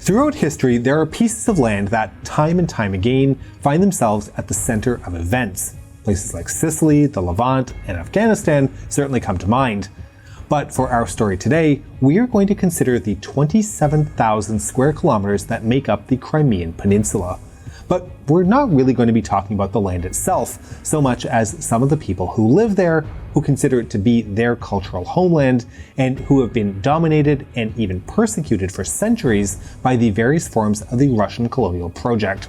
Throughout history, there are pieces of land that, time and time again, find themselves at the center of events. Places like Sicily, the Levant, and Afghanistan certainly come to mind. But for our story today, we are going to consider the 27,000 square kilometers that make up the Crimean Peninsula. But we're not really going to be talking about the land itself, so much as some of the people who live there, who consider it to be their cultural homeland, and who have been dominated and even persecuted for centuries by the various forms of the Russian colonial project.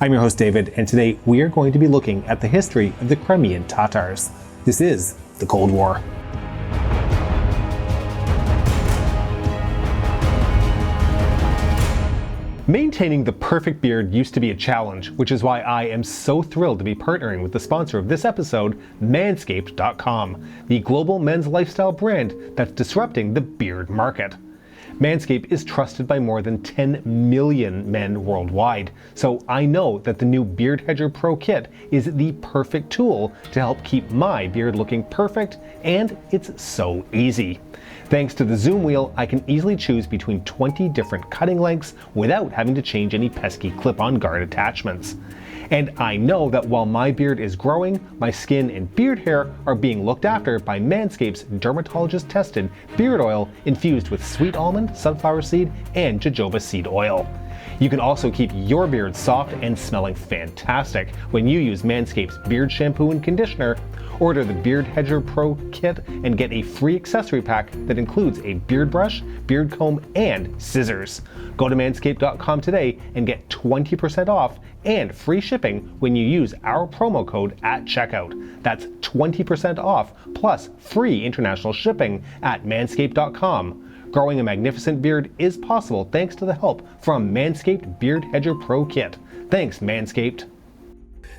I'm your host David, and today we are going to be looking at the history of the Crimean Tatars. This is the Cold War. Maintaining the perfect beard used to be a challenge, which is why I am so thrilled to be partnering with the sponsor of this episode, Manscaped.com, the global men's lifestyle brand that's disrupting the beard market. Manscaped is trusted by more than 10 million men worldwide, so I know that the new Beard Hedger Pro Kit is the perfect tool to help keep my beard looking perfect, and it's so easy. Thanks to the zoom wheel, I can easily choose between 20 different cutting lengths without having to change any pesky clip-on guard attachments. And I know that while my beard is growing, my skin and beard hair are being looked after by Manscaped's dermatologist-tested beard oil infused with sweet almond, sunflower seed, and jojoba seed oil. You can also keep your beard soft and smelling fantastic when you use Manscaped's beard shampoo and conditioner. Order the Beard Hedger Pro Kit and get a free accessory pack that includes a beard brush, beard comb, and scissors. Go to manscaped.com today and get 20% off and free shipping when you use our promo code at checkout. That's 20% off plus free international shipping at manscaped.com. Growing a magnificent beard is possible thanks to the help from Manscaped Beard Hedger Pro Kit. Thanks, Manscaped.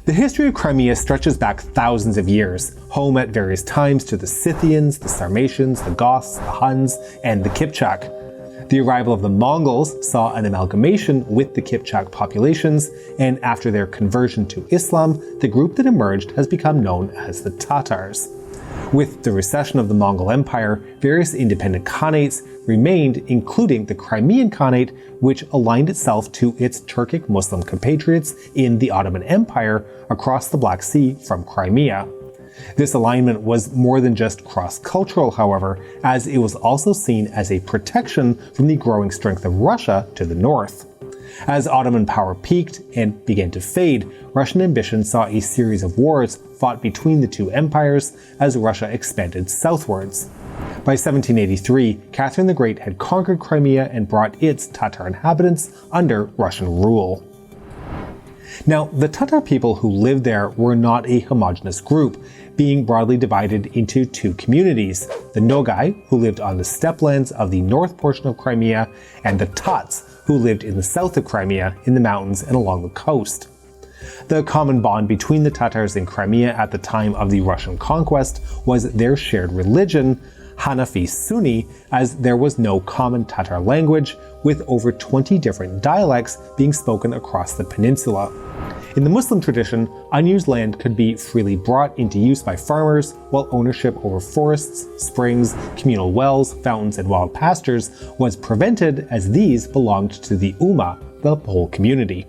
The history of Crimea stretches back thousands of years, home at various times to the Scythians, the Sarmatians, the Goths, the Huns, and the Kipchak. The arrival of the Mongols saw an amalgamation with the Kipchak populations, and after their conversion to Islam, the group that emerged has become known as the Tatars. With the recession of the Mongol Empire, various independent khanates remained, including the Crimean Khanate, which aligned itself to its Turkic Muslim compatriots in the Ottoman Empire across the Black Sea from Crimea. This alignment was more than just cross-cultural, however, as it was also seen as a protection from the growing strength of Russia to the north. As Ottoman power peaked and began to fade, Russian ambition saw a series of wars fought between the two empires as Russia expanded southwards. By 1783, Catherine the Great had conquered Crimea and brought its Tatar inhabitants under Russian rule. Now, the Tatar people who lived there were not a homogeneous group, being broadly divided into two communities: the Nogai, who lived on the steppelands of the north portion of Crimea, and the Tats, who lived in the south of Crimea, in the mountains and along the coast. The common bond between the Tatars in Crimea at the time of the Russian conquest was their shared religion, Hanafi Sunni, as there was no common Tatar language, with over 20 different dialects being spoken across the peninsula. In the Muslim tradition, unused land could be freely brought into use by farmers, while ownership over forests, springs, communal wells, fountains, and wild pastures was prevented, as these belonged to the Ummah, the whole community.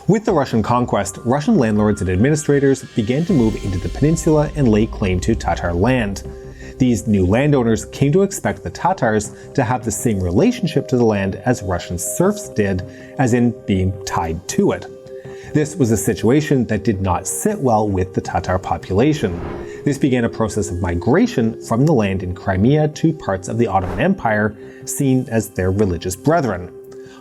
With the Russian conquest, Russian landlords and administrators began to move into the peninsula and lay claim to Tatar land. These new landowners came to expect the Tatars to have the same relationship to the land as Russian serfs did, as in being tied to it. This was a situation that did not sit well with the Tatar population. This began a process of migration from the land in Crimea to parts of the Ottoman Empire, seen as their religious brethren.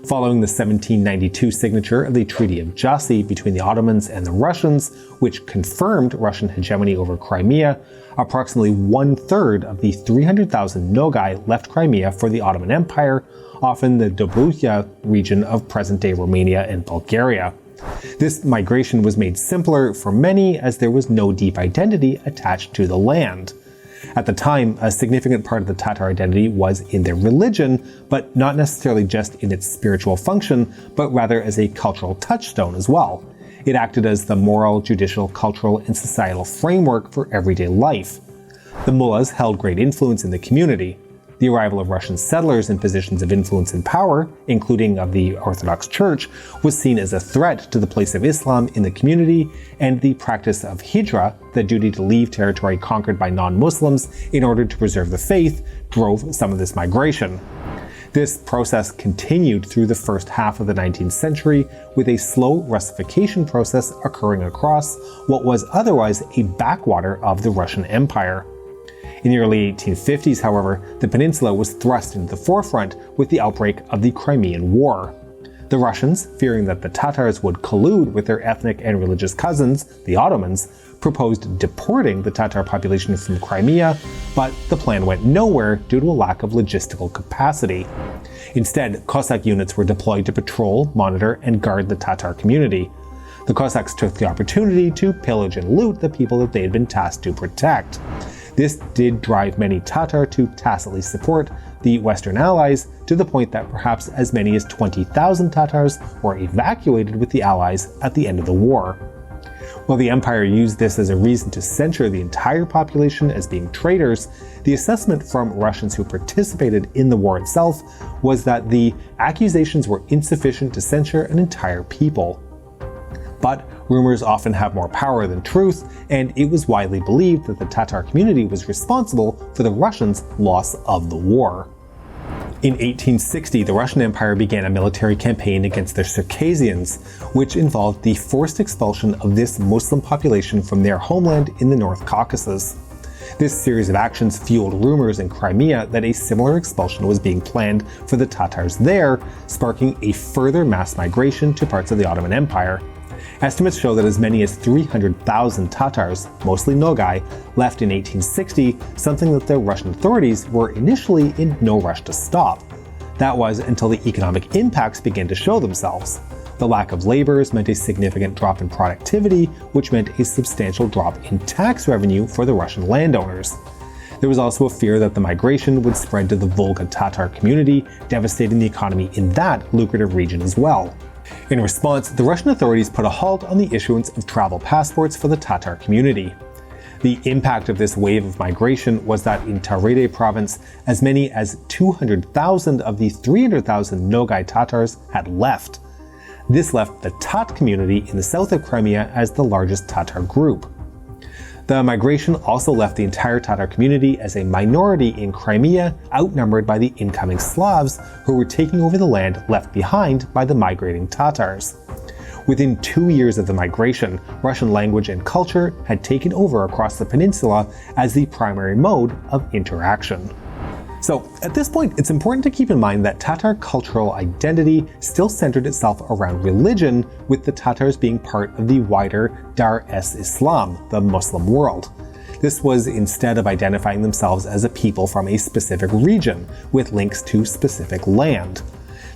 Following the 1792 signature of the Treaty of Jassy between the Ottomans and the Russians, which confirmed Russian hegemony over Crimea, approximately one-third of the 300,000 Nogai left Crimea for the Ottoman Empire, often the Dobruja region of present-day Romania and Bulgaria. This migration was made simpler for many as there was no deep identity attached to the land. At the time, a significant part of the Tatar identity was in their religion, but not necessarily just in its spiritual function, but rather as a cultural touchstone as well. It acted as the moral, judicial, cultural, and societal framework for everyday life. The mullahs held great influence in the community. The arrival of Russian settlers in positions of influence and power, including of the Orthodox Church, was seen as a threat to the place of Islam in the community, and the practice of hijra, the duty to leave territory conquered by non-Muslims in order to preserve the faith, drove some of this migration. This process continued through the first half of the 19th century, with a slow Russification process occurring across what was otherwise a backwater of the Russian Empire. In the early 1850s, however, the peninsula was thrust into the forefront with the outbreak of the Crimean War. The Russians, fearing that the Tatars would collude with their ethnic and religious cousins, the Ottomans, proposed deporting the Tatar population from Crimea, but the plan went nowhere due to a lack of logistical capacity. Instead, Cossack units were deployed to patrol, monitor, and guard the Tatar community. The Cossacks took the opportunity to pillage and loot the people that they had been tasked to protect. This did drive many Tatar to tacitly support the Western Allies, to the point that perhaps as many as 20,000 Tatars were evacuated with the Allies at the end of the war. While the Empire used this as a reason to censure the entire population as being traitors, the assessment from Russians who participated in the war itself was that the accusations were insufficient to censure an entire people. But rumors often have more power than truth, and it was widely believed that the Tatar community was responsible for the Russians' loss of the war. In 1860, the Russian Empire began a military campaign against the Circassians, which involved the forced expulsion of this Muslim population from their homeland in the North Caucasus. This series of actions fueled rumors in Crimea that a similar expulsion was being planned for the Tatars there, sparking a further mass migration to parts of the Ottoman Empire. Estimates show that as many as 300,000 Tatars, mostly Nogai, left in 1860, something that the Russian authorities were initially in no rush to stop. That was until the economic impacts began to show themselves. The lack of laborers meant a significant drop in productivity, which meant a substantial drop in tax revenue for the Russian landowners. There was also a fear that the migration would spread to the Volga Tatar community, devastating the economy in that lucrative region as well. In response, the Russian authorities put a halt on the issuance of travel passports for the Tatar community. The impact of this wave of migration was that in Tarede province, as many as 200,000 of the 300,000 Nogai Tatars had left. This left the Tat community in the south of Crimea as the largest Tatar group. The migration also left the entire Tatar community as a minority in Crimea, outnumbered by the incoming Slavs, who were taking over the land left behind by the migrating Tatars. Within 2 years of the migration, Russian language and culture had taken over across the peninsula as the primary mode of interaction. So, at this point, it's important to keep in mind that Tatar cultural identity still centered itself around religion, with the Tatars being part of the wider Dar-es-Islam, the Muslim world. This was instead of identifying themselves as a people from a specific region, with links to specific land.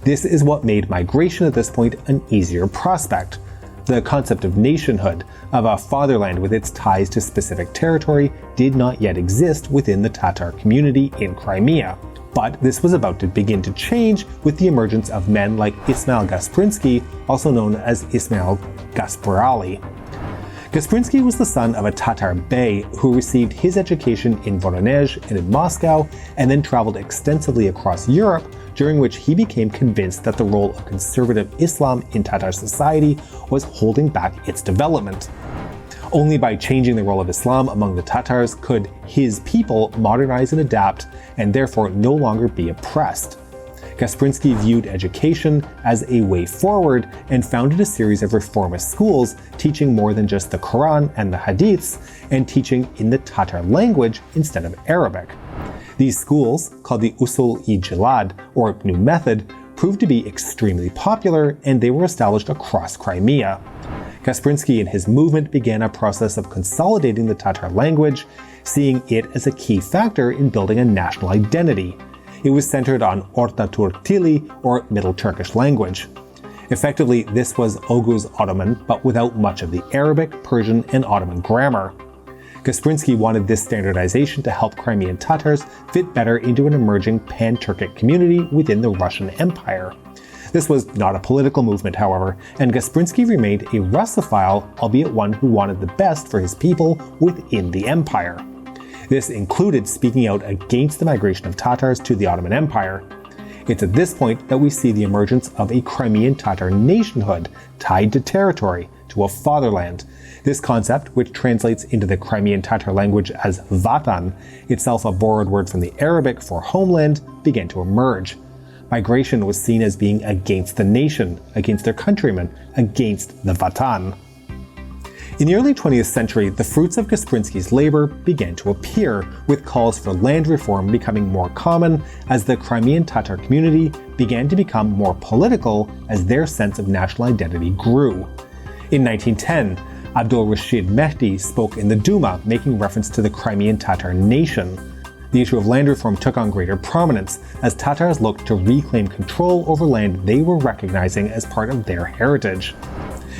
This is what made migration at this point an easier prospect. The concept of nationhood, of a fatherland with its ties to specific territory, did not yet exist within the Tatar community in Crimea. But this was about to begin to change with the emergence of men like Ismail Gasprinsky, also known as Ismail Gasparali. Gasprinsky was the son of a Tatar bey who received his education in Voronezh and in Moscow, and then traveled extensively across Europe, during which he became convinced that the role of conservative Islam in Tatar society was holding back its development. Only by changing the role of Islam among the Tatars could his people modernize and adapt, and therefore no longer be oppressed. Gasprinsky viewed education as a way forward and founded a series of reformist schools teaching more than just the Quran and the Hadiths, and teaching in the Tatar language instead of Arabic. These schools, called the Usul-i-Jilad, or New Method, proved to be extremely popular, and they were established across Crimea. Gasprinsky and his movement began a process of consolidating the Tatar language, seeing it as a key factor in building a national identity. It was centered on Orta Turk Tili, or Middle Turkish language. Effectively, this was Oghuz Ottoman, but without much of the Arabic, Persian, and Ottoman grammar. Gasprinsky wanted this standardization to help Crimean Tatars fit better into an emerging pan-Turkic community within the Russian Empire. This was not a political movement, however, and Gasprinsky remained a Russophile, albeit one who wanted the best for his people within the empire. This included speaking out against the migration of Tatars to the Ottoman Empire. It's at this point that we see the emergence of a Crimean Tatar nationhood tied to territory, to a fatherland. This concept, which translates into the Crimean Tatar language as vatan, itself a borrowed word from the Arabic for homeland, began to emerge. Migration was seen as being against the nation, against their countrymen, against the vatan. In the early 20th century, the fruits of Kasprinsky's labor began to appear, with calls for land reform becoming more common as the Crimean Tatar community began to become more political as their sense of national identity grew. In 1910, Abdul Rashid Mehdi spoke in the Duma, making reference to the Crimean Tatar nation. The issue of land reform took on greater prominence as Tatars looked to reclaim control over land they were recognizing as part of their heritage.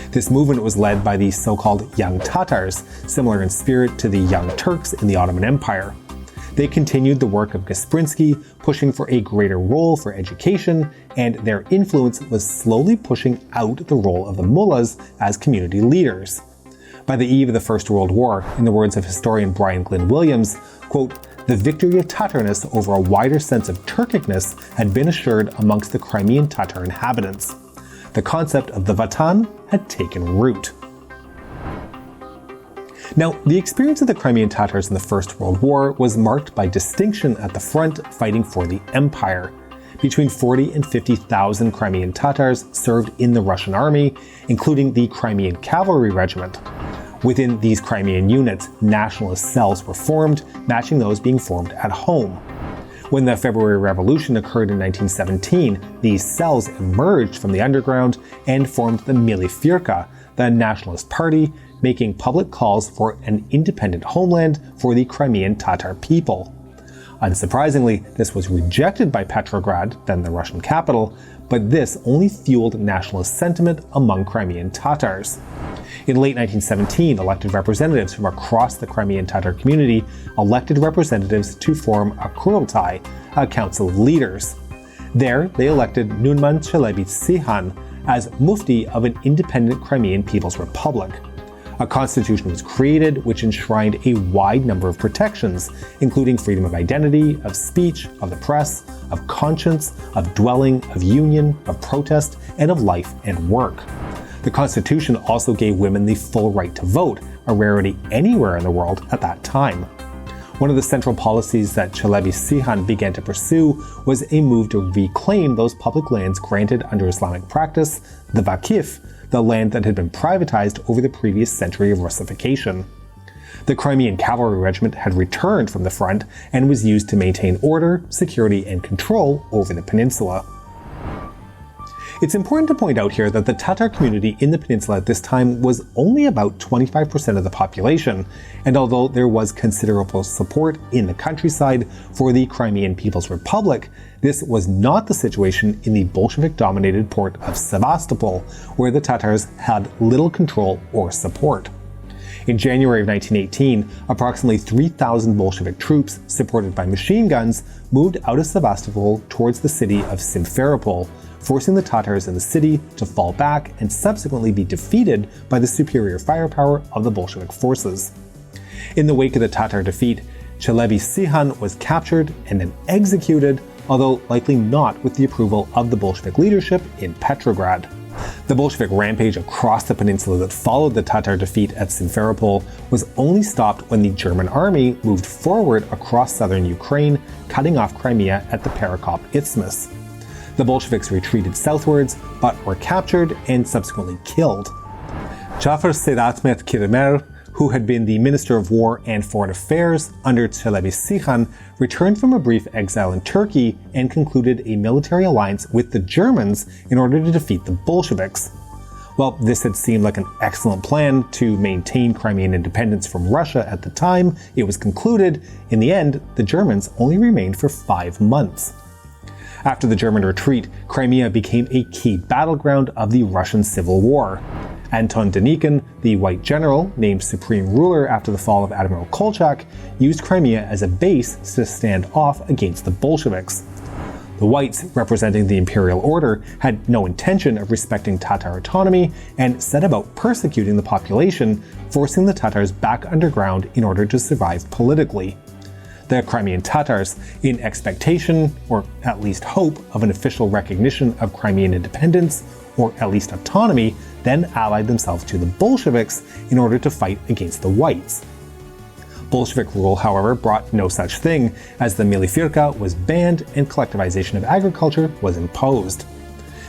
This movement was led by the so-called Young Tatars, similar in spirit to the Young Turks in the Ottoman Empire. They continued the work of Kasprinsky, pushing for a greater role for education, and their influence was slowly pushing out the role of the mullahs as community leaders. By the eve of the First World War, in the words of historian Brian Glyn Williams, quote, "The victory of Tatarness over a wider sense of Turkicness had been assured amongst the Crimean Tatar inhabitants. The concept of the vatan had taken root." Now, the experience of the Crimean Tatars in the First World War was marked by distinction at the front fighting for the empire. Between 40 and 50,000 Crimean Tatars served in the Russian army, including the Crimean Cavalry Regiment. Within these Crimean units, nationalist cells were formed, matching those being formed at home. When the February Revolution occurred in 1917, these cells emerged from the underground and formed the Milifirka, the nationalist party, making public calls for an independent homeland for the Crimean Tatar people. Unsurprisingly, this was rejected by Petrograd, then the Russian capital, but this only fueled nationalist sentiment among Crimean Tatars. In late 1917, elected representatives from across the Crimean Tatar community elected representatives to form a Kurultai, a council of leaders. There, they elected Numan Chalebi Sihan as Mufti of an independent Crimean People's Republic. A constitution was created which enshrined a wide number of protections, including freedom of identity, of speech, of the press, of conscience, of dwelling, of union, of protest, and of life and work. The Constitution also gave women the full right to vote, a rarity anywhere in the world at that time. One of the central policies that Chalebi Sihan began to pursue was a move to reclaim those public lands granted under Islamic practice, the Vakif, the land that had been privatized over the previous century of Russification. The Crimean Cavalry Regiment had returned from the front and was used to maintain order, security, and control over the peninsula. It's important to point out here that the Tatar community in the peninsula at this time was only about 25% of the population, and although there was considerable support in the countryside for the Crimean People's Republic, this was not the situation in the Bolshevik-dominated port of Sevastopol, where the Tatars had little control or support. In January of 1918, approximately 3,000 Bolshevik troops, supported by machine guns, moved out of Sevastopol towards the city of Simferopol, forcing the Tatars in the city to fall back and subsequently be defeated by the superior firepower of the Bolshevik forces. In the wake of the Tatar defeat, Chalebi Sihan was captured and then executed, although likely not with the approval of the Bolshevik leadership in Petrograd. The Bolshevik rampage across the peninsula that followed the Tatar defeat at Simferopol was only stopped when the German army moved forward across southern Ukraine, cutting off Crimea at the Perekop Isthmus. The Bolsheviks retreated southwards, but were captured and subsequently killed. Jafar Sedatmet Kirimer, who had been the Minister of War and Foreign Affairs under Chalebi Sihan, returned from a brief exile in Turkey and concluded a military alliance with the Germans in order to defeat the Bolsheviks. While this had seemed like an excellent plan to maintain Crimean independence from Russia at the time it was concluded, in the end, the Germans only remained for 5 months. After the German retreat, Crimea became a key battleground of the Russian Civil War. Anton Denikin, the white general named supreme ruler after the fall of Admiral Kolchak, used Crimea as a base to stand off against the Bolsheviks. The whites, representing the imperial order, had no intention of respecting Tatar autonomy and set about persecuting the population, forcing the Tatars back underground in order to survive politically. the Crimean Tatars, in expectation, or at least hope, of an official recognition of Crimean independence, or at least autonomy, then allied themselves to the Bolsheviks in order to fight against the whites. Bolshevik rule, however, brought no such thing, as the milifirka was banned and collectivization of agriculture was imposed.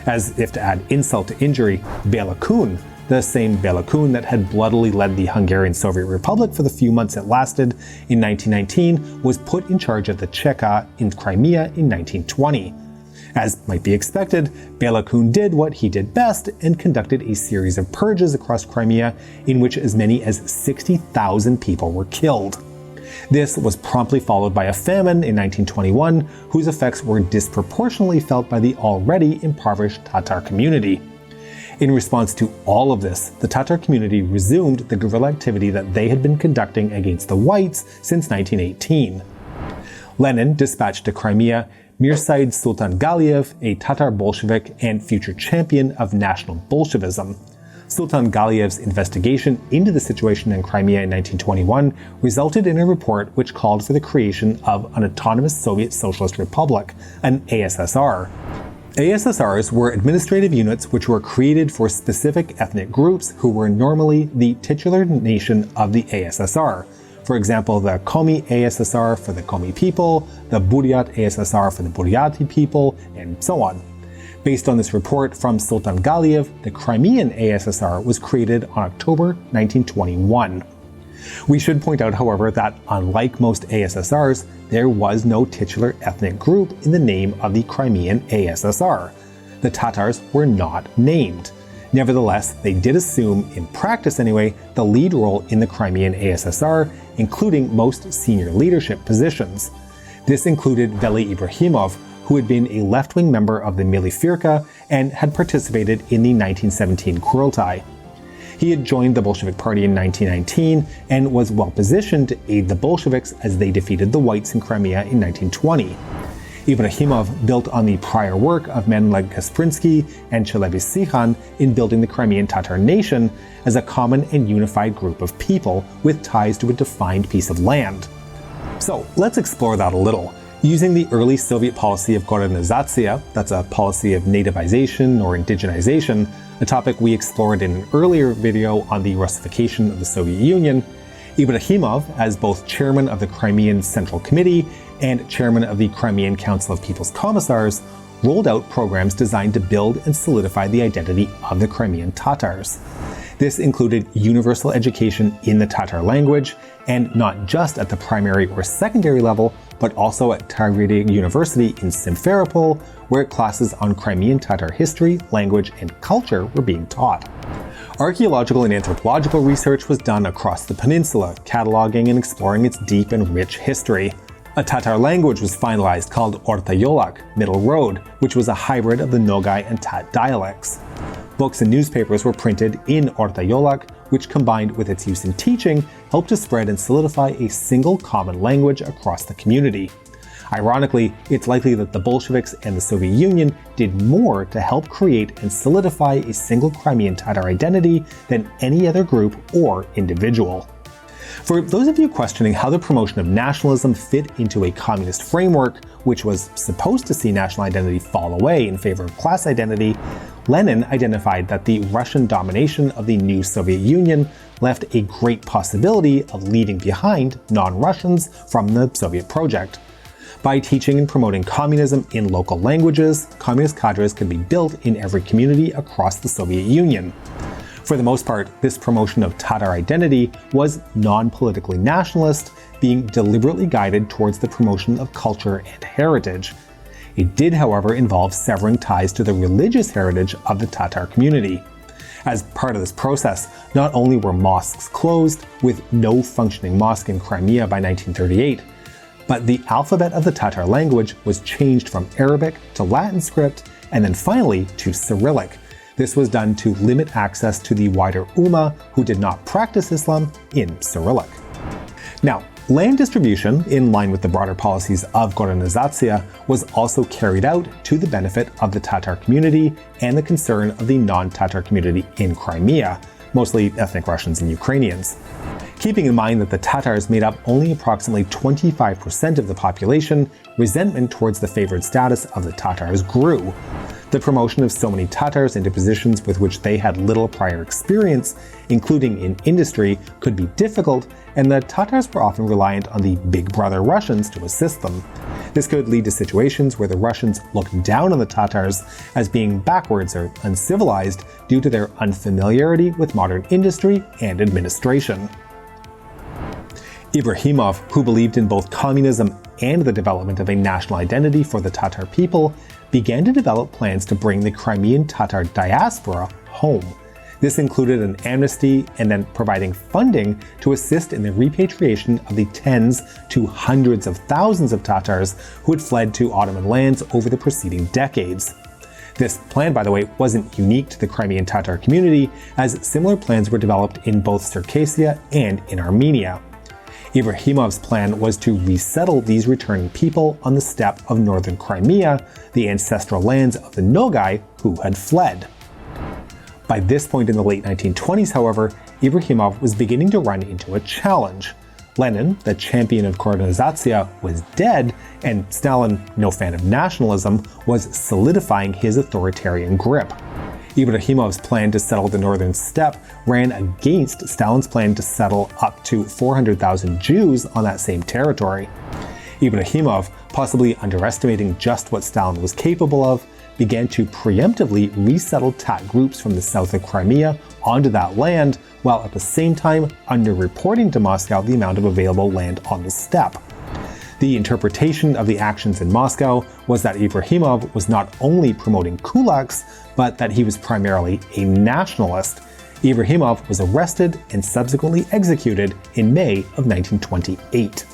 As if to add insult to injury, Bela Kun, the same Bela Kun that had bloodily led the Hungarian Soviet Republic for the few months it lasted in 1919, was put in charge of the Cheka in Crimea in 1920. As might be expected, Bela Kun did what he did best and conducted a series of purges across Crimea in which as many as 60,000 people were killed. This was promptly followed by a famine in 1921, whose effects were disproportionately felt by the already impoverished Tatar community. In response to all of this, the Tatar community resumed the guerrilla activity that they had been conducting against the whites since 1918. Lenin dispatched to Crimea Mirsaid Sultan Galiev, a Tatar Bolshevik and future champion of National Bolshevism. Sultan Galiev's investigation into the situation in Crimea in 1921 resulted in a report which called for the creation of an autonomous Soviet Socialist Republic, an ASSR. ASSRs were administrative units which were created for specific ethnic groups who were normally the titular nation of the ASSR. For example, the Komi ASSR for the Komi people, the Buryat ASSR for the Buryati people, and so on. Based on this report from Sultan Galiev, the Crimean ASSR was created on October 1921. We should point out, however, that unlike most ASSRs, there was no titular ethnic group in the name of the Crimean ASSR. The Tatars were not named. Nevertheless, they did assume, in practice anyway, the lead role in the Crimean ASSR, including most senior leadership positions. This included Veli Ibrahimov, who had been a left-wing member of the Milifirka and had participated in the 1917 Kurultai. He had joined the Bolshevik Party in 1919 and was well positioned to aid the Bolsheviks as they defeated the whites in Crimea in 1920. Ibrahimov built on the prior work of men like Kasprinsky and Chelevy-Sikhan in building the Crimean Tatar nation as a common and unified group of people with ties to a defined piece of land. So let's explore that a little. Using the early Soviet policy of Korenizatsiya, that's a policy of nativization or indigenization, a topic we explored in an earlier video on the Russification of the Soviet Union, Ibrahimov, as both chairman of the Crimean Central Committee and chairman of the Crimean Council of People's Commissars, rolled out programs designed to build and solidify the identity of the Crimean Tatars. This included universal education in the Tatar language, and not just at the primary or secondary level, but also at Tavrida University in Simferopol, where classes on Crimean Tatar history, language, and culture were being taught. Archaeological and anthropological research was done across the peninsula, cataloging and exploring its deep and rich history. A Tatar language was finalized called Ortayolak, Middle Road, which was a hybrid of the Nogai and Tat dialects. Books and newspapers were printed in Ortayolak, which combined with its use in teaching, helped to spread and solidify a single common language across the community. Ironically, it's likely that the Bolsheviks and the Soviet Union did more to help create and solidify a single Crimean Tatar identity than any other group or individual. For those of you questioning how the promotion of nationalism fit into a communist framework, which was supposed to see national identity fall away in favor of class identity, Lenin identified that the Russian domination of the new Soviet Union left a great possibility of leaving behind non-Russians from the Soviet project. By teaching and promoting communism in local languages, communist cadres could be built in every community across the Soviet Union. For the most part, this promotion of Tatar identity was non-politically nationalist, being deliberately guided towards the promotion of culture and heritage. It did, however, involve severing ties to the religious heritage of the Tatar community. As part of this process, not only were mosques closed, with no functioning mosque in Crimea by 1938, but the alphabet of the Tatar language was changed from Arabic to Latin script, and then finally to Cyrillic. This was done to limit access to the wider Ummah who did not practice Islam in Cyrillic. Now, land distribution, in line with the broader policies of Korenizatsiya, was also carried out to the benefit of the Tatar community and the concern of the non-Tatar community in Crimea, mostly ethnic Russians and Ukrainians. Keeping in mind that the Tatars made up only approximately 25% of the population, resentment towards the favored status of the Tatars grew. The promotion of so many Tatars into positions with which they had little prior experience, including in industry, could be difficult, and the Tatars were often reliant on the Big Brother Russians to assist them. This could lead to situations where the Russians looked down on the Tatars as being backwards or uncivilized due to their unfamiliarity with modern industry and administration. Ibrahimov, who believed in both communism and the development of a national identity for the Tatar people, began to develop plans to bring the Crimean Tatar diaspora home. This included an amnesty and then providing funding to assist in the repatriation of the tens to hundreds of thousands of Tatars who had fled to Ottoman lands over the preceding decades. This plan, by the way, wasn't unique to the Crimean Tatar community, as similar plans were developed in both Circassia and in Armenia. Ibrahimov's plan was to resettle these returning people on the steppe of northern Crimea, the ancestral lands of the Nogai who had fled. By this point in the late 1920s, however, Ibrahimov was beginning to run into a challenge. Lenin, the champion of Korenizatsiya, was dead, and Stalin, no fan of nationalism, was solidifying his authoritarian grip. Ibrahimov's plan to settle the northern steppe ran against Stalin's plan to settle up to 400,000 Jews on that same territory. Ibrahimov, possibly underestimating just what Stalin was capable of, began to preemptively resettle Tat groups from the south of Crimea onto that land, while at the same time underreporting to Moscow the amount of available land on the steppe. The interpretation of the actions in Moscow was that Ibrahimov was not only promoting kulaks, but that he was primarily a nationalist. Ibrahimov was arrested and subsequently executed in May of 1928.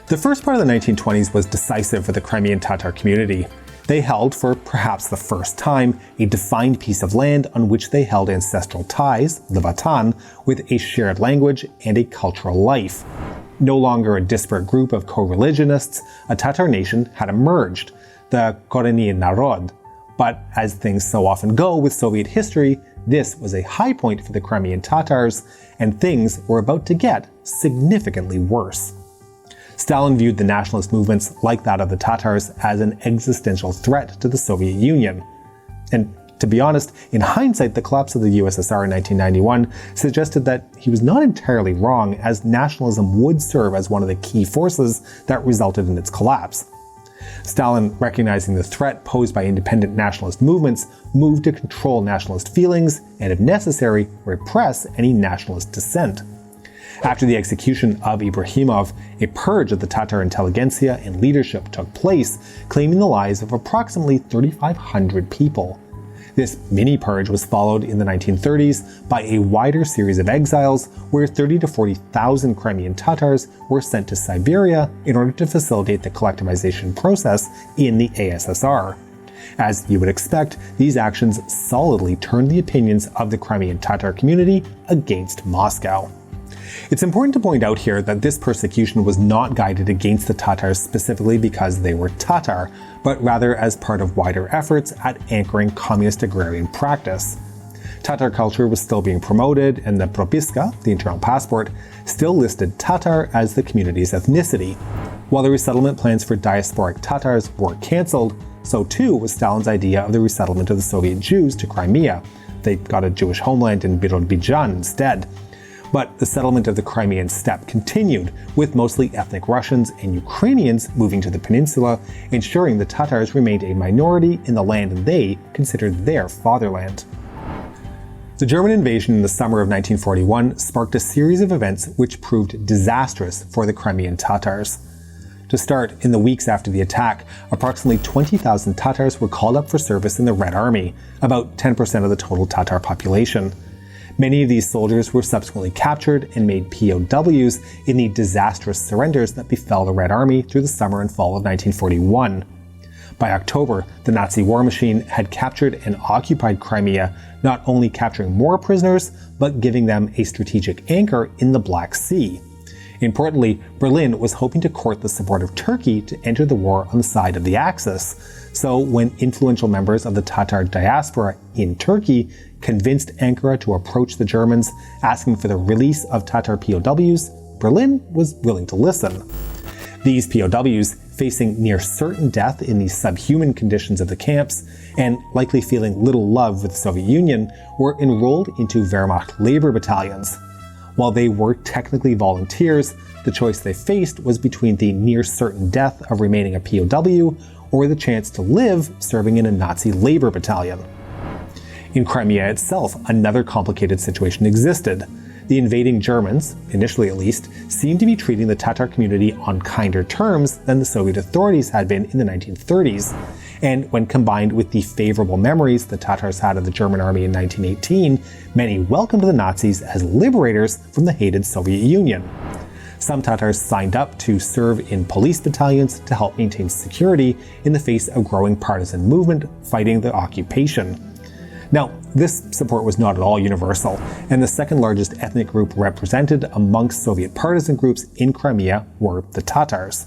The first part of the 1920s was decisive for the Crimean Tatar community. They held, for perhaps the first time, a defined piece of land on which they held ancestral ties, the vatan, with a shared language and a cultural life. No longer a disparate group of co-religionists, a Tatar nation had emerged, the Koreniy Narod. But as things so often go with Soviet history, this was a high point for the Crimean Tatars, and things were about to get significantly worse. Stalin viewed the nationalist movements like that of the Tatars as an existential threat to the Soviet Union. And to be honest, in hindsight, the collapse of the USSR in 1991 suggested that he was not entirely wrong, as nationalism would serve as one of the key forces that resulted in its collapse. Stalin, recognizing the threat posed by independent nationalist movements, moved to control nationalist feelings and, if necessary, repress any nationalist dissent. After the execution of Ibrahimov, a purge of the Tatar intelligentsia and leadership took place, claiming the lives of approximately 3,500 people. This mini-purge was followed in the 1930s by a wider series of exiles, where 30,000 to 40,000 Crimean Tatars were sent to Siberia in order to facilitate the collectivization process in the ASSR. As you would expect, these actions solidly turned the opinions of the Crimean Tatar community against Moscow. It's important to point out here that this persecution was not guided against the Tatars specifically because they were Tatar, but rather as part of wider efforts at anchoring communist agrarian practice. Tatar culture was still being promoted, and the propiska, the internal passport, still listed Tatar as the community's ethnicity. While the resettlement plans for diasporic Tatars were cancelled, so too was Stalin's idea of the resettlement of the Soviet Jews to Crimea. They got a Jewish homeland in Birobidzhan instead. But the settlement of the Crimean steppe continued, with mostly ethnic Russians and Ukrainians moving to the peninsula, ensuring the Tatars remained a minority in the land they considered their fatherland. The German invasion in the summer of 1941 sparked a series of events which proved disastrous for the Crimean Tatars. To start, in the weeks after the attack, approximately 20,000 Tatars were called up for service in the Red Army, about 10% of the total Tatar population. Many of these soldiers were subsequently captured and made POWs in the disastrous surrenders that befell the Red Army through the summer and fall of 1941. By October, the Nazi war machine had captured and occupied Crimea, not only capturing more prisoners, but giving them a strategic anchor in the Black Sea. Importantly, Berlin was hoping to court the support of Turkey to enter the war on the side of the Axis. So when influential members of the Tatar diaspora in Turkey convinced Ankara to approach the Germans asking for the release of Tatar POWs, Berlin was willing to listen. These POWs, facing near certain death in the subhuman conditions of the camps, and likely feeling little love with the Soviet Union, were enrolled into Wehrmacht labor battalions. While they were technically volunteers, the choice they faced was between the near certain death of remaining a POW or the chance to live serving in a Nazi labor battalion. In Crimea itself, another complicated situation existed. The invading Germans, initially at least, seemed to be treating the Tatar community on kinder terms than the Soviet authorities had been in the 1930s. And when combined with the favorable memories the Tatars had of the German army in 1918, many welcomed the Nazis as liberators from the hated Soviet Union. Some Tatars signed up to serve in police battalions to help maintain security in the face of growing partisan movement fighting the occupation. Now, this support was not at all universal, and the second largest ethnic group represented amongst Soviet partisan groups in Crimea were the Tatars.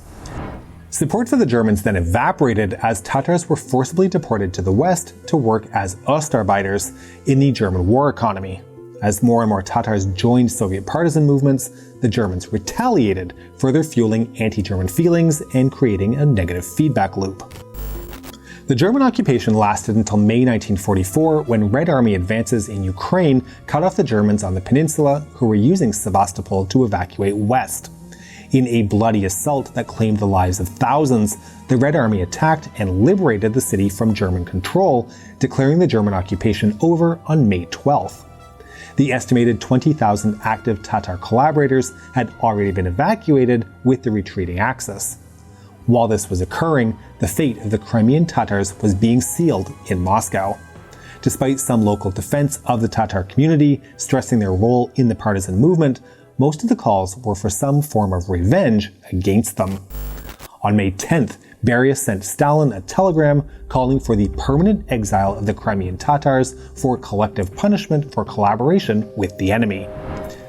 Support for the Germans then evaporated as Tatars were forcibly deported to the west to work as Ostarbeiters in the German war economy. As more and more Tatars joined Soviet partisan movements, the Germans retaliated, further fueling anti-German feelings and creating a negative feedback loop. The German occupation lasted until May 1944, when Red Army advances in Ukraine cut off the Germans on the peninsula who were using Sevastopol to evacuate west. In a bloody assault that claimed the lives of thousands, the Red Army attacked and liberated the city from German control, declaring the German occupation over on May 12th. The estimated 20,000 active Tatar collaborators had already been evacuated with the retreating Axis. While this was occurring, the fate of the Crimean Tatars was being sealed in Moscow. Despite some local defense of the Tatar community stressing their role in the partisan movement, most of the calls were for some form of revenge against them. On May 10th, Beria sent Stalin a telegram calling for the permanent exile of the Crimean Tatars for collective punishment for collaboration with the enemy.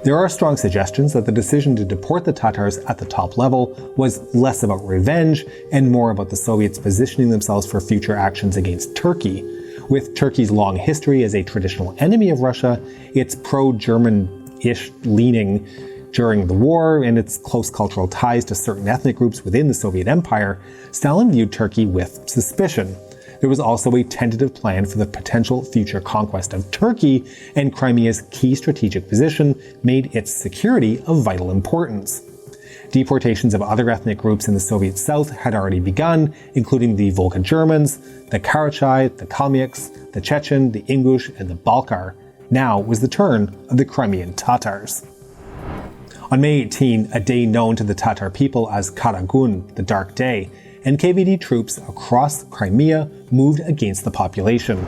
There are strong suggestions that the decision to deport the Tatars at the top level was less about revenge and more about the Soviets positioning themselves for future actions against Turkey. With Turkey's long history as a traditional enemy of Russia, its pro-German-ish leaning during the war, and its close cultural ties to certain ethnic groups within the Soviet Empire, Stalin viewed Turkey with suspicion. There was also a tentative plan for the potential future conquest of Turkey, and Crimea's key strategic position made its security of vital importance. Deportations of other ethnic groups in the Soviet South had already begun, including the Volga Germans, the Karachay, the Kalmyks, the Chechen, the Ingush, and the Balkar. Now was the turn of the Crimean Tatars. On May 18, a day known to the Tatar people as Karagun, the Dark Day, NKVD troops across Crimea moved against the population.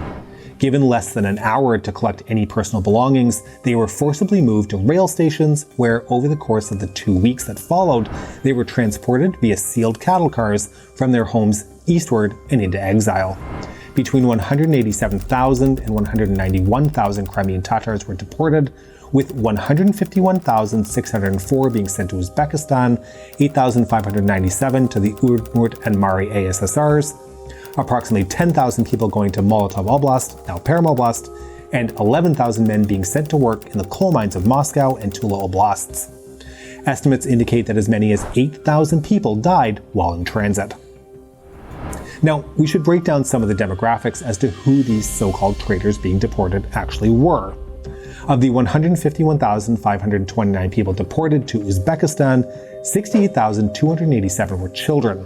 Given less than an hour to collect any personal belongings, they were forcibly moved to rail stations where, over the course of the 2 weeks that followed, they were transported via sealed cattle cars from their homes eastward and into exile. Between 187,000 and 191,000 Crimean Tatars were deported, with 151,604 being sent to Uzbekistan, 8,597 to the Udmurt and Mari ASSRs, approximately 10,000 people going to Molotov Oblast, now Perm Oblast, and 11,000 men being sent to work in the coal mines of Moscow and Tula Oblasts. Estimates indicate that as many as 8,000 people died while in transit. Now, we should break down some of the demographics as to who these so-called traitors being deported actually were. Of the 151,529 people deported to Uzbekistan, 68,287 were children,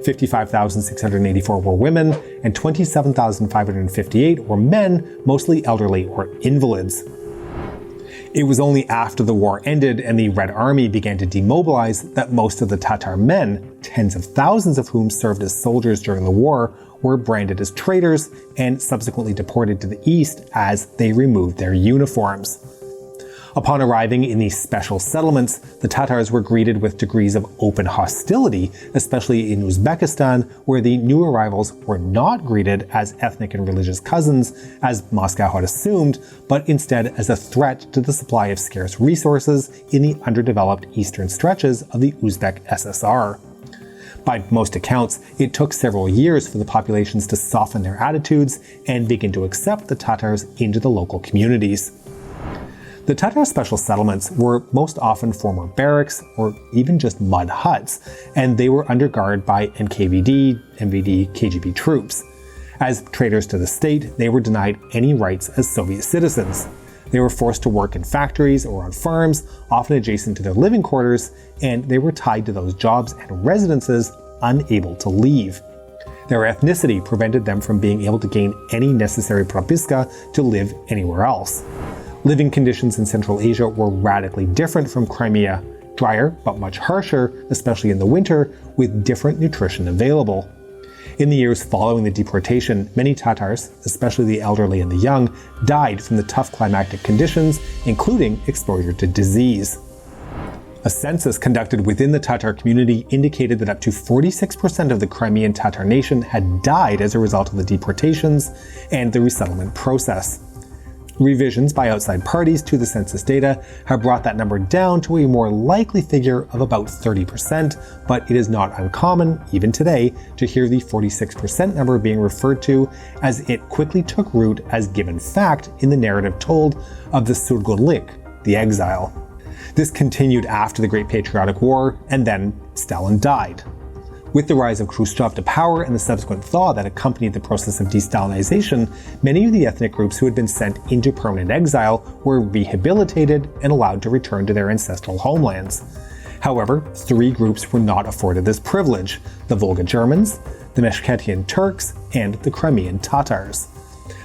55,684 were women, and 27,558 were men, mostly elderly or invalids. It was only after the war ended and the Red Army began to demobilize that most of the Tatar men, tens of thousands of whom served as soldiers during the war, were branded as traitors and subsequently deported to the east as they removed their uniforms. Upon arriving in these special settlements, the Tatars were greeted with degrees of open hostility, especially in Uzbekistan, where the new arrivals were not greeted as ethnic and religious cousins, as Moscow had assumed, but instead as a threat to the supply of scarce resources in the underdeveloped eastern stretches of the Uzbek SSR. By most accounts, it took several years for the populations to soften their attitudes and begin to accept the Tatars into the local communities. The Tatar special settlements were most often former barracks or even just mud huts, and they were under guard by NKVD, MVD, KGB troops. As traitors to the state, they were denied any rights as Soviet citizens. They were forced to work in factories or on farms, often adjacent to their living quarters, and they were tied to those jobs and residences, unable to leave. Their ethnicity prevented them from being able to gain any necessary propiska to live anywhere else. Living conditions in Central Asia were radically different from Crimea, drier but much harsher, especially in the winter, with different nutrition available. In the years following the deportation, many Tatars, especially the elderly and the young, died from the tough climatic conditions, including exposure to disease. A census conducted within the Tatar community indicated that up to 46% of the Crimean Tatar nation had died as a result of the deportations and the resettlement process. Revisions by outside parties to the census data have brought that number down to a more likely figure of about 30%, but it is not uncommon, even today, to hear the 46% number being referred to, as it quickly took root as given fact in the narrative told of the Surgun, the Exile. This continued after the Great Patriotic War, and then Stalin died. With the rise of Khrushchev to power and the subsequent thaw that accompanied the process of de-Stalinization, many of the ethnic groups who had been sent into permanent exile were rehabilitated and allowed to return to their ancestral homelands. However, three groups were not afforded this privilege: the Volga Germans, the Meskhetian Turks, and the Crimean Tatars.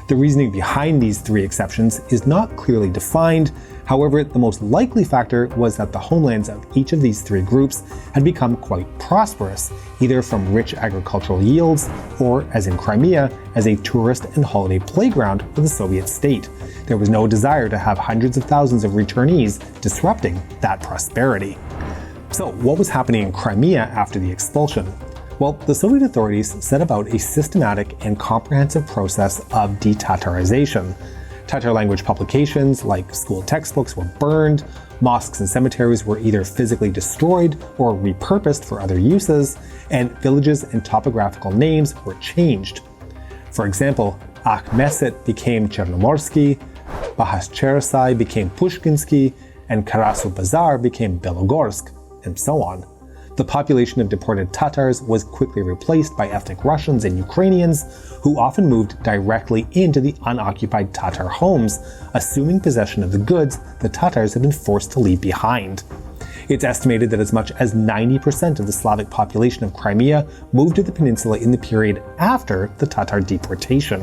The reasoning behind these three exceptions is not clearly defined. However, the most likely factor was that the homelands of each of these three groups had become quite prosperous, either from rich agricultural yields or, as in Crimea, as a tourist and holiday playground for the Soviet state. There was no desire to have hundreds of thousands of returnees disrupting that prosperity. So, what was happening in Crimea after the expulsion? Well, the Soviet authorities set about a systematic and comprehensive process of de-Tatarization. Tatar language publications like school textbooks were burned, mosques and cemeteries were either physically destroyed or repurposed for other uses, and villages and topographical names were changed. For example, Akhmeset became Chernomorsky, Bahas-Cherasai became Pushkinsky, and Karasu Bazar became Belogorsk, and so on. The population of deported Tatars was quickly replaced by ethnic Russians and Ukrainians, who often moved directly into the unoccupied Tatar homes, assuming possession of the goods the Tatars had been forced to leave behind. It's estimated that as much as 90% of the Slavic population of Crimea moved to the peninsula in the period after the Tatar deportation.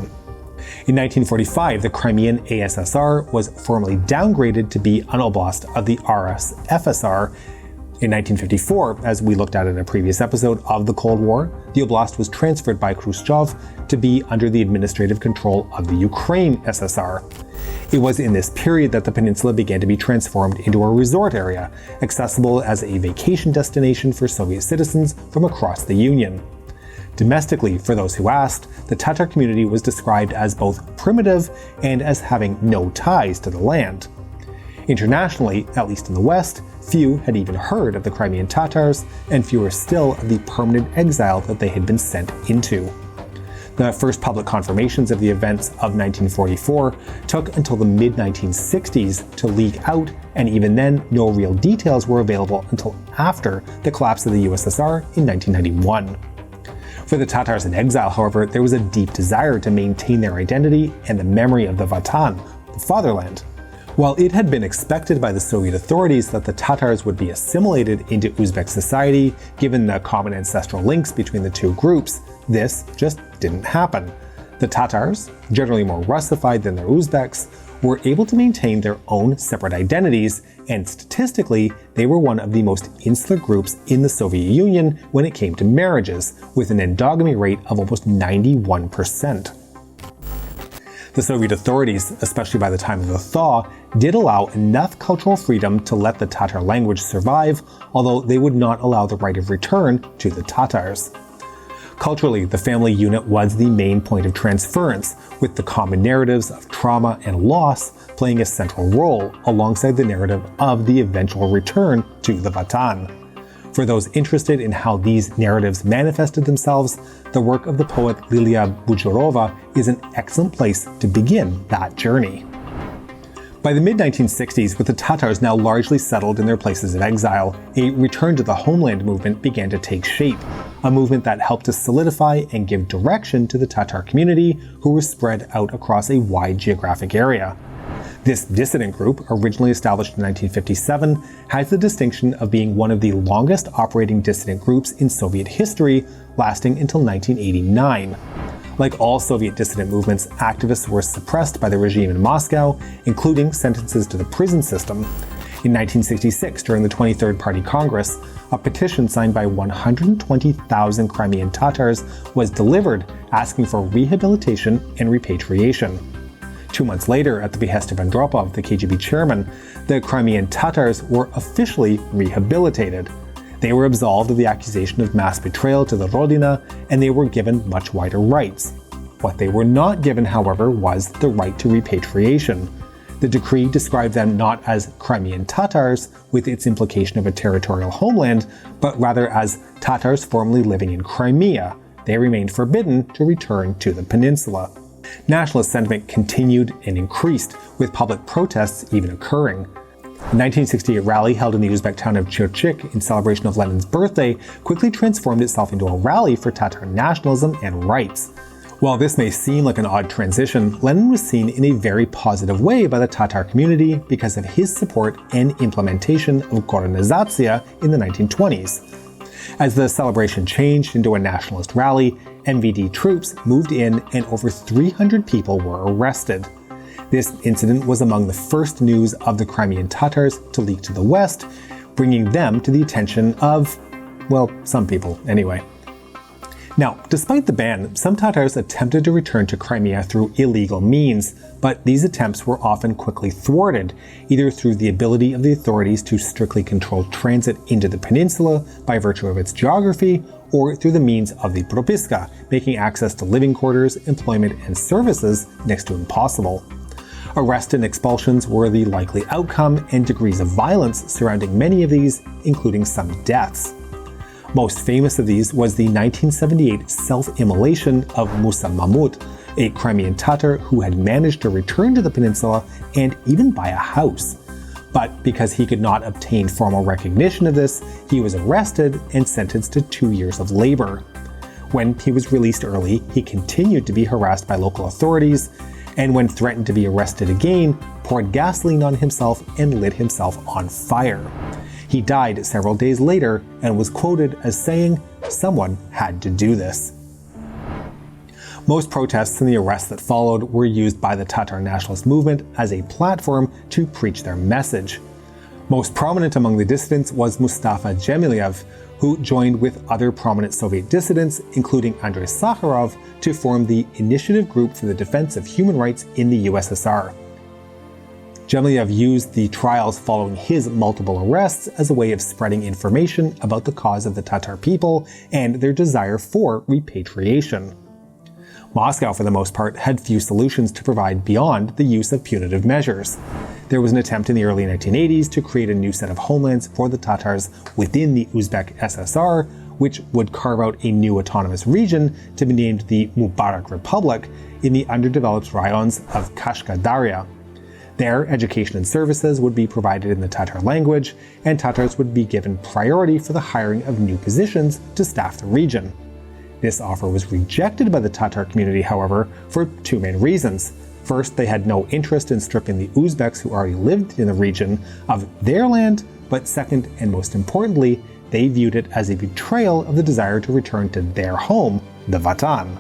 In 1945, the Crimean ASSR was formally downgraded to be an oblast of the RSFSR. In 1954, as we looked at in a previous episode of the Cold War, the oblast was transferred by Khrushchev to be under the administrative control of the Ukraine SSR. It was in this period that the peninsula began to be transformed into a resort area, accessible as a vacation destination for Soviet citizens from across the Union. Domestically, for those who asked, the Tatar community was described as both primitive and as having no ties to the land. Internationally, at least in the West, few had even heard of the Crimean Tatars, and fewer still of the permanent exile that they had been sent into. The first public confirmations of the events of 1944 took until the mid-1960s to leak out, and even then, no real details were available until after the collapse of the USSR in 1991. For the Tatars in exile, however, there was a deep desire to maintain their identity and the memory of the vatan, the fatherland. While it had been expected by the Soviet authorities that the Tatars would be assimilated into Uzbek society, given the common ancestral links between the two groups, this just didn't happen. The Tatars, generally more Russified than their Uzbeks, were able to maintain their own separate identities, and statistically, they were one of the most insular groups in the Soviet Union when it came to marriages, with an endogamy rate of almost 91%. The Soviet authorities, especially by the time of the thaw, did allow enough cultural freedom to let the Tatar language survive, although they would not allow the right of return to the Tatars. Culturally, the family unit was the main point of transference, with the common narratives of trauma and loss playing a central role alongside the narrative of the eventual return to the vatan. For those interested in how these narratives manifested themselves, the work of the poet Lilia Bujurova is an excellent place to begin that journey. By the mid-1960s, with the Tatars now largely settled in their places of exile, a return to the homeland movement began to take shape, a movement that helped to solidify and give direction to the Tatar community, who were spread out across a wide geographic area. This dissident group, originally established in 1957, has the distinction of being one of the longest operating dissident groups in Soviet history, lasting until 1989. Like all Soviet dissident movements, activists were suppressed by the regime in Moscow, including sentences to the prison system. In 1966, during the 23rd Party Congress, a petition signed by 120,000 Crimean Tatars was delivered asking for rehabilitation and repatriation. 2 months later, at the behest of Andropov, the KGB chairman, the Crimean Tatars were officially rehabilitated. They were absolved of the accusation of mass betrayal to the Rodina, and they were given much wider rights. What they were not given, however, was the right to repatriation. The decree described them not as Crimean Tatars, with its implication of a territorial homeland, but rather as Tatars formerly living in Crimea. They remained forbidden to return to the peninsula. Nationalist sentiment continued and increased, with public protests even occurring. The 1968 rally held in the Uzbek town of Chirchik in celebration of Lenin's birthday quickly transformed itself into a rally for Tatar nationalism and rights. While this may seem like an odd transition, Lenin was seen in a very positive way by the Tatar community because of his support and implementation of Korenizatsiya in the 1920s. As the celebration changed into a nationalist rally, MVD troops moved in and over 300 people were arrested. This incident was among the first news of the Crimean Tatars to leak to the West, bringing them to the attention of, well, some people anyway. Now, despite the ban, some Tatars attempted to return to Crimea through illegal means, but these attempts were often quickly thwarted, either through the ability of the authorities to strictly control transit into the peninsula by virtue of its geography, or through the means of the propiska, making access to living quarters, employment, and services next to impossible. Arrests and expulsions were the likely outcome, and degrees of violence surrounding many of these, including some deaths. Most famous of these was the 1978 self-immolation of Musa Mahmud, a Crimean Tatar who had managed to return to the peninsula and even buy a house. But because he could not obtain formal recognition of this, he was arrested and sentenced to 2 years of labor. When he was released early, he continued to be harassed by local authorities, and when threatened to be arrested again, poured gasoline on himself and lit himself on fire. He died several days later and was quoted as saying, "Someone had to do this." Most protests and the arrests that followed were used by the Tatar nationalist movement as a platform to preach their message. Most prominent among the dissidents was Mustafa Dzhemiliev, who joined with other prominent Soviet dissidents, including Andrei Sakharov, to form the Initiative Group for the Defense of Human Rights in the USSR. Dzhemiliev used the trials following his multiple arrests as a way of spreading information about the cause of the Tatar people and their desire for repatriation. Moscow, for the most part, had few solutions to provide beyond the use of punitive measures. There was an attempt in the early 1980s to create a new set of homelands for the Tatars within the Uzbek SSR, which would carve out a new autonomous region to be named the Mubarak Republic in the underdeveloped rayons of Kashkadarya. There, education and services would be provided in the Tatar language, and Tatars would be given priority for the hiring of new positions to staff the region. This offer was rejected by the Tatar community, however, for two main reasons. First, they had no interest in stripping the Uzbeks who already lived in the region of their land, but second, and most importantly, they viewed it as a betrayal of the desire to return to their home, the vatan.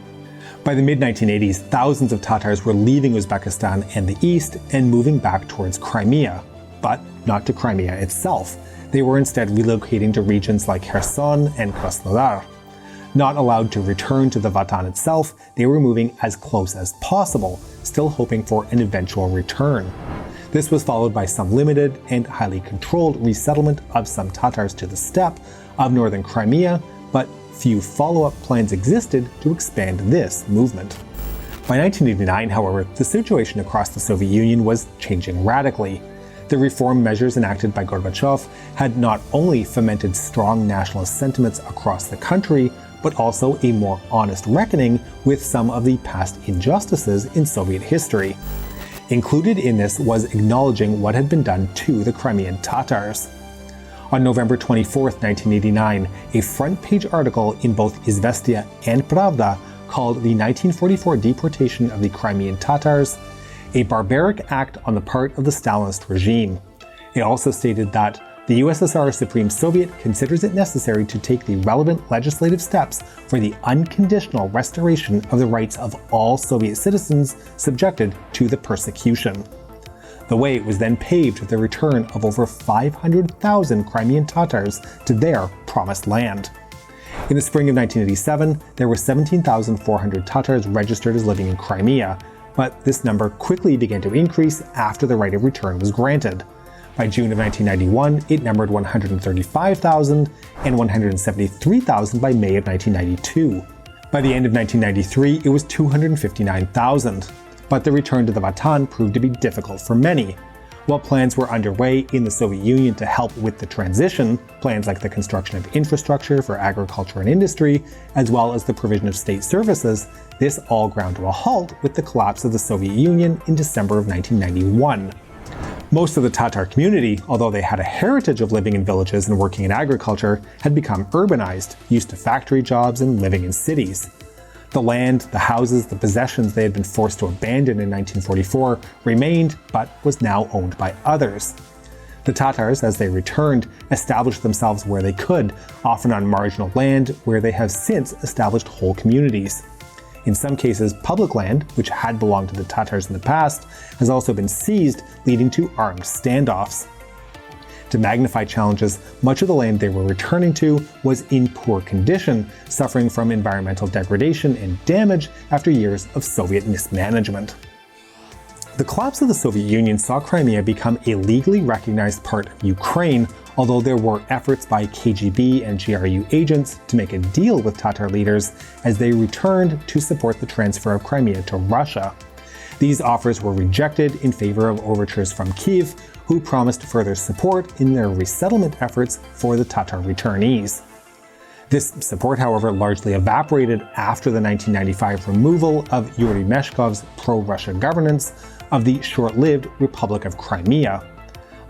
By the mid-1980s, thousands of Tatars were leaving Uzbekistan and the east and moving back towards Crimea, but not to Crimea itself. They were instead relocating to regions like Kherson and Krasnodar. Not allowed to return to the Vatan itself, they were moving as close as possible, still hoping for an eventual return. This was followed by some limited and highly controlled resettlement of some Tatars to the steppe of northern Crimea, but few follow-up plans existed to expand this movement. By 1989, however, the situation across the Soviet Union was changing radically. The reform measures enacted by Gorbachev had not only fomented strong nationalist sentiments across the country, but also a more honest reckoning with some of the past injustices in Soviet history. Included in this was acknowledging what had been done to the Crimean Tatars. On November 24, 1989, a front-page article in both Izvestia and Pravda called the 1944 deportation of the Crimean Tatars a barbaric act on the part of the Stalinist regime. It also stated that the USSR Supreme Soviet considers it necessary to take the relevant legislative steps for the unconditional restoration of the rights of all Soviet citizens subjected to the persecution. The way was then paved with the return of over 500,000 Crimean Tatars to their promised land. In the spring of 1987, there were 17,400 Tatars registered as living in Crimea, but this number quickly began to increase after the right of return was granted. By June of 1991, it numbered 135,000 and 173,000 by May of 1992. By the end of 1993, it was 259,000. But the return to the vatan proved to be difficult for many. While plans were underway in the Soviet Union to help with the transition, plans like the construction of infrastructure for agriculture and industry, as well as the provision of state services, this all ground to a halt with the collapse of the Soviet Union in December of 1991. Most of the Tatar community, although they had a heritage of living in villages and working in agriculture, had become urbanized, used to factory jobs and living in cities. The land, the houses, the possessions they had been forced to abandon in 1944 remained, but was now owned by others. The Tatars, as they returned, established themselves where they could, often on marginal land where they have since established whole communities. In some cases, public land, which had belonged to the Tatars in the past, has also been seized, leading to armed standoffs. To magnify challenges, much of the land they were returning to was in poor condition, suffering from environmental degradation and damage after years of Soviet mismanagement. The collapse of the Soviet Union saw Crimea become a legally recognized part of Ukraine, although there were efforts by KGB and GRU agents to make a deal with Tatar leaders as they returned to support the transfer of Crimea to Russia. These offers were rejected in favor of overtures from Kiev, who promised further support in their resettlement efforts for the Tatar returnees. This support, however, largely evaporated after the 1995 removal of Yuri Meshkov's pro-Russia governance of the short-lived Republic of Crimea.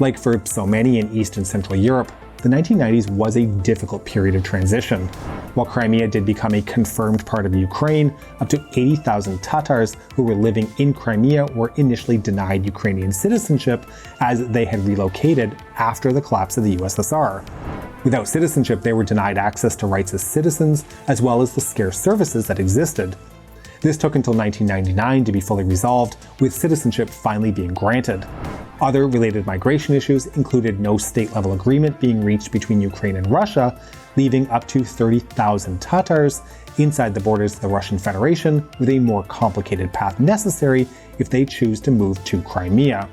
Like for so many in East and Central Europe, the 1990s was a difficult period of transition. While Crimea did become a confirmed part of Ukraine, up to 80,000 Tatars who were living in Crimea were initially denied Ukrainian citizenship as they had relocated after the collapse of the USSR. Without citizenship, they were denied access to rights as citizens, as well as the scarce services that existed. This took until 1999 to be fully resolved, with citizenship finally being granted. Other related migration issues included no state-level agreement being reached between Ukraine and Russia, leaving up to 30,000 Tatars inside the borders of the Russian Federation with a more complicated path necessary if they choose to move to Crimea.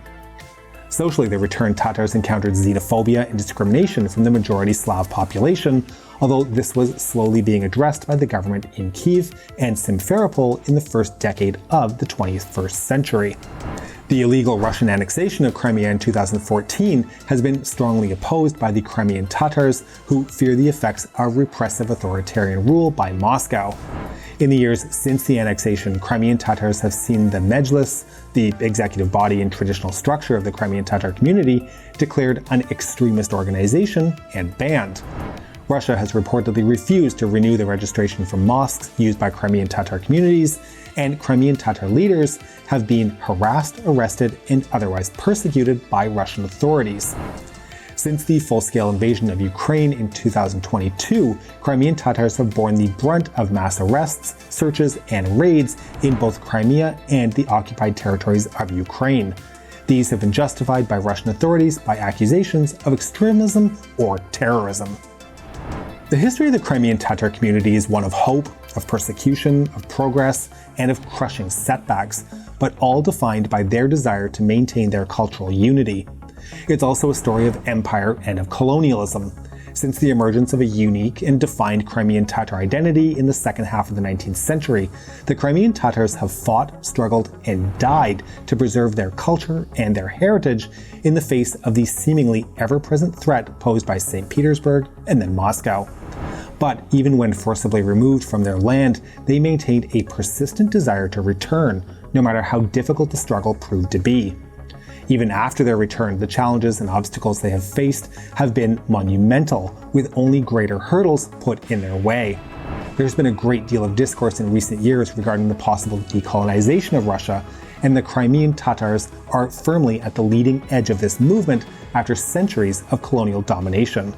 Socially, the returned Tatars encountered xenophobia and discrimination from the majority Slav population, although this was slowly being addressed by the government in Kiev and Simferopol in the first decade of the 21st century. The illegal Russian annexation of Crimea in 2014 has been strongly opposed by the Crimean Tatars, who fear the effects of repressive authoritarian rule by Moscow. In the years since the annexation, Crimean Tatars have seen the Mejlis, the executive body and traditional structure of the Crimean Tatar community, declared an extremist organization and banned. Russia has reportedly refused to renew the registration for mosques used by Crimean Tatar communities, and Crimean Tatar leaders have been harassed, arrested, and otherwise persecuted by Russian authorities. Since the full-scale invasion of Ukraine in 2022, Crimean Tatars have borne the brunt of mass arrests, searches, and raids in both Crimea and the occupied territories of Ukraine. These have been justified by Russian authorities by accusations of extremism or terrorism. The history of the Crimean Tatar community is one of hope, of persecution, of progress, and of crushing setbacks, but all defined by their desire to maintain their cultural unity. It's also a story of empire and of colonialism. Since the emergence of a unique and defined Crimean Tatar identity in the second half of the 19th century, the Crimean Tatars have fought, struggled, and died to preserve their culture and their heritage in the face of the seemingly ever-present threat posed by St. Petersburg and then Moscow. But even when forcibly removed from their land, they maintained a persistent desire to return, no matter how difficult the struggle proved to be. Even after their return, the challenges and obstacles they have faced have been monumental, with only greater hurdles put in their way. There's been a great deal of discourse in recent years regarding the possible decolonization of Russia, and the Crimean Tatars are firmly at the leading edge of this movement after centuries of colonial domination.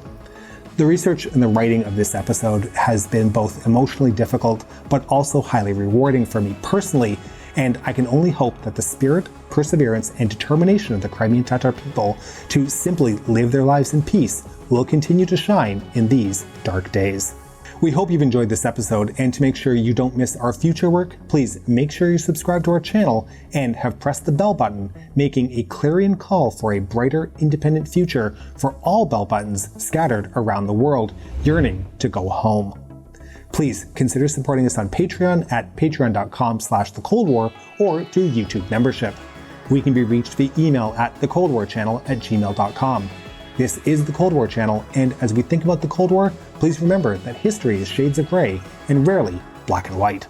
The research and the writing of this episode has been both emotionally difficult, but also highly rewarding for me personally, and I can only hope that the spirit, perseverance, and determination of the Crimean Tatar people to simply live their lives in peace will continue to shine in these dark days. We hope you've enjoyed this episode, and to make sure you don't miss our future work, please make sure you subscribe to our channel and have pressed the bell button, making a clarion call for a brighter, independent future for all bell buttons scattered around the world, yearning to go home. Please consider supporting us on Patreon at patreon.com/thecoldwar or through YouTube membership. We can be reached via email at thecoldwarchannel@gmail.com. This is the Cold War Channel, and as we think about the Cold War, please remember that history is shades of gray and rarely black and white.